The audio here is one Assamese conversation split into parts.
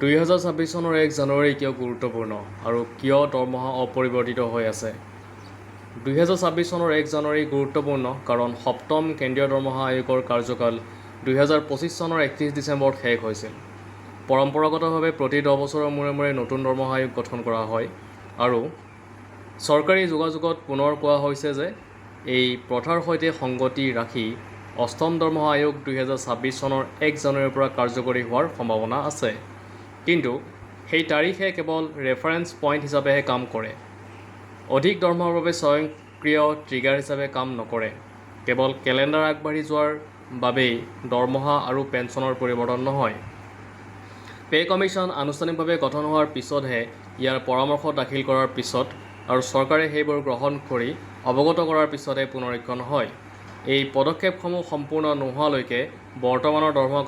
2026 চনৰ 1 জানুৱাৰী কিয় গুৰুত্বপূৰ্ণ আৰু কিয় দৰমহা অপৰিৱৰ্তিত হৈ আছে? 2026 চনৰ 1 জানুৱাৰী গুৰুত্বপূৰ্ণ কাৰণ সপ্তম কেন্দ্ৰীয় দৰমহা আয়োগৰ কাৰ্যকাল 2025 চনৰ 31 ডিচেম্বৰত শেষ হৈছিল। পৰম্পৰাগতভাৱে প্ৰতি 10 বছৰৰ মূৰে মূৰে নতুন দৰমহা আয়োগ গঠন কৰা হয় আৰু চৰকাৰী যোগাযোগত পুনৰ কোৱা হৈছে যে এই প্ৰথাৰ সৈতে সংগতি ৰাখি অষ্টম দৰমহা আয়োগ 2026 চনৰ 1 জানুৱাৰীৰ পৰা কাৰ্যকৰী হোৱাৰ সম্ভাৱনা আছে। কিন্তু সেই তাৰিখে কেৱল ৰেফাৰেন্স পইণ্ট হিচাপেহে কাম কৰে। অধিক দৰমহাৰ বাবে স্বয়ংক্ৰিয় ট্ৰিগাৰ হিচাপে কাম নকৰে। কেৱল কেলেণ্ডাৰ আগবাঢ়ি যোৱাৰ বাবেই দৰমহা আৰু পেন্সনৰ পৰিৱৰ্তন নহয়। পে কমিশ্যন আনুষ্ঠানিকভাৱে গঠন হোৱাৰ পিছতহে ইয়াৰ পৰামৰ্শ দাখিল কৰাৰ পিছত আৰু চৰকাৰে সেইবোৰ গ্ৰহণ কৰি অৱগত কৰাৰ পিছতহে পুনৰীক্ষণ হয়। এই পদক্ষেপসমূহ সম্পূৰ্ণ নোহোৱালৈকে বৰ্তমানৰ দৰমহা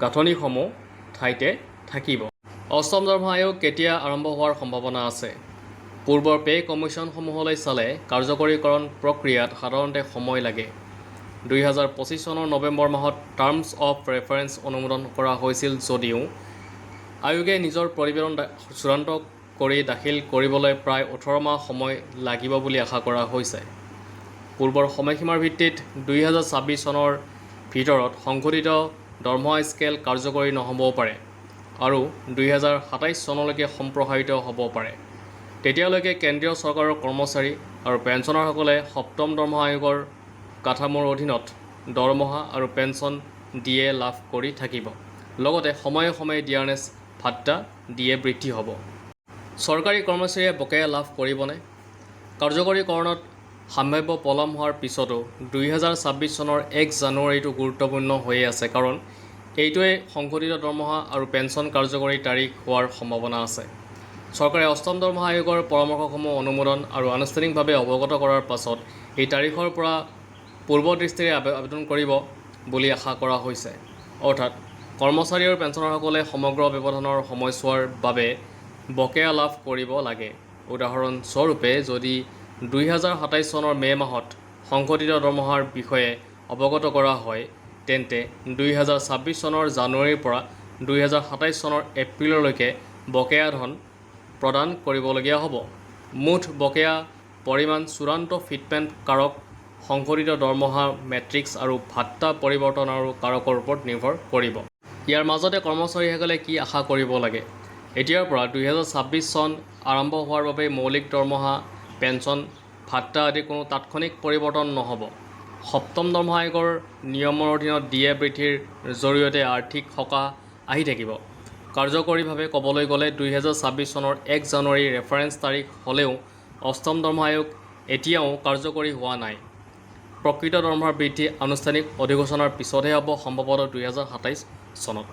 গাঁথনিসমূহ ঠাইতে থাকিব। অষ্টম দৰমহা আয়োগ কেতিয়া আৰম্ভ হোৱাৰ সম্ভাৱনা আছে? পূৰ্বৰ পে কমিশ্যনসমূহলৈ চালে কাৰ্যকৰীকৰণ প্ৰক্ৰিয়াত সাধাৰণতে সময় লাগে। 2025 চনৰ নৱেম্বৰ মাহত টাৰ্মছ অৱ ৰেফাৰেন্স অনুমোদন কৰা হৈছিল যদিও আয়োগে নিজৰ প্ৰতিবেদন চূড়ান্ত কৰি দাখিল কৰিবলৈ প্ৰায় 18 মাহ সময় লাগিব বুলি আশা কৰা হৈছে। পূৰ্বৰ সময়সীমাৰ ভিত্তিত 2026 চনৰ ভিতৰত সংশোধিত দৰমহা স্কেল কাৰ্যকৰী নহ'বও পাৰে আৰু 2027 চনলৈকে সম্প্ৰসাৰিত হ'ব পাৰে। তেতিয়ালৈকে কেন্দ্ৰীয় চৰকাৰৰ কৰ্মচাৰী আৰু পেন্সনাৰসকলে সপ্তম দৰমহা আয়োগৰ কাঠামোৰ অধীনত দৰমহা আৰু পেন্সন ডিএ লাভ কৰি থাকিব। লগতে সময়ে সময়ে ডিআৰএছ ভাত্তা ডিএ বৃদ্ধি হ'ব। চৰকাৰী কৰ্মচাৰীয়ে বকেয়া লাভ কৰিবনে? কাৰ্যকৰীকৰণত সম্ভাৱ্য পলম হোৱাৰ পিছতো 2026 চনৰ 1 জানুৱাৰীটো গুৰুত্বপূৰ্ণ হৈয়ে আছে কাৰণ এইটোৱে সংশোধিত দৰমহা আৰু পেন্সন কাৰ্যকৰী তাৰিখ হোৱাৰ সম্ভাৱনা আছে। চৰকাৰে অষ্টম দৰমহা আয়োগৰ পৰামৰ্শসমূহ অনুমোদন আৰু আনুষ্ঠানিকভাৱে অৱগত কৰাৰ পাছত এই তাৰিখৰ পৰা পূৰ্বদৃষ্টিৰে আবেদন কৰিব বুলি আশা কৰা হৈছে। অৰ্থাৎ কৰ্মচাৰী আৰু পেন্সনাৰসকলে সমগ্ৰ ব্যৱধানৰ সময়ছোৱাৰ বাবে বকেয়া লাভ কৰিব লাগে। উদাহৰণস্বৰূপে, যদি 2027 চনৰ মে' মাহত সংশোধিত দৰমহাৰ বিষয়ে অৱগত কৰা হয়, তেন্তে 2026 চনৰ জানুৱাৰীৰ পৰা 2027 চনৰ এপ্ৰিললৈকে বকেয়া ধন প্ৰদান কৰিবলগীয়া হ'ব। মুঠ বকেয়া পৰিমাণ চূড়ান্ত ফিটমেণ্ট কাৰক, সংশোধিত দৰমহা মেট্ৰিক্স আৰু ভাত্তা পৰিৱৰ্তন আৰু কাৰকৰ ওপৰত নিৰ্ভৰ কৰিব। ইয়াৰ মাজতে কৰ্মচাৰীসকলে কি আশা কৰিব লাগে? এতিয়াৰ পৰা 2026 চন আৰম্ভ হোৱাৰ বাবে মৌলিক দৰমহা, পেন্সন, ভাত্তা আদিৰ কোনো তাৎক্ষণিক পৰিৱৰ্তন নহ'ব। সপ্তম দৰমহা আয়োগৰ নিয়মৰ অধীনত ডিএ বৃদ্ধিৰ জৰিয়তে আৰ্থিক সকাহ আহি থাকিব। কাৰ্যকৰীভাৱে ক'বলৈ গ'লে 2026 চনৰ 1 জানুৱাৰী ৰেফাৰেন্স তাৰিখ হ'লেও অষ্টম দৰমহা আয়োগ এতিয়াও কাৰ্যকৰী হোৱা নাই। প্ৰকৃত দৰমহাৰ বৃদ্ধি আনুষ্ঠানিক অধিঘোষণাৰ পিছতহে হ'ব, সম্ভৱতঃ 2027 চনত।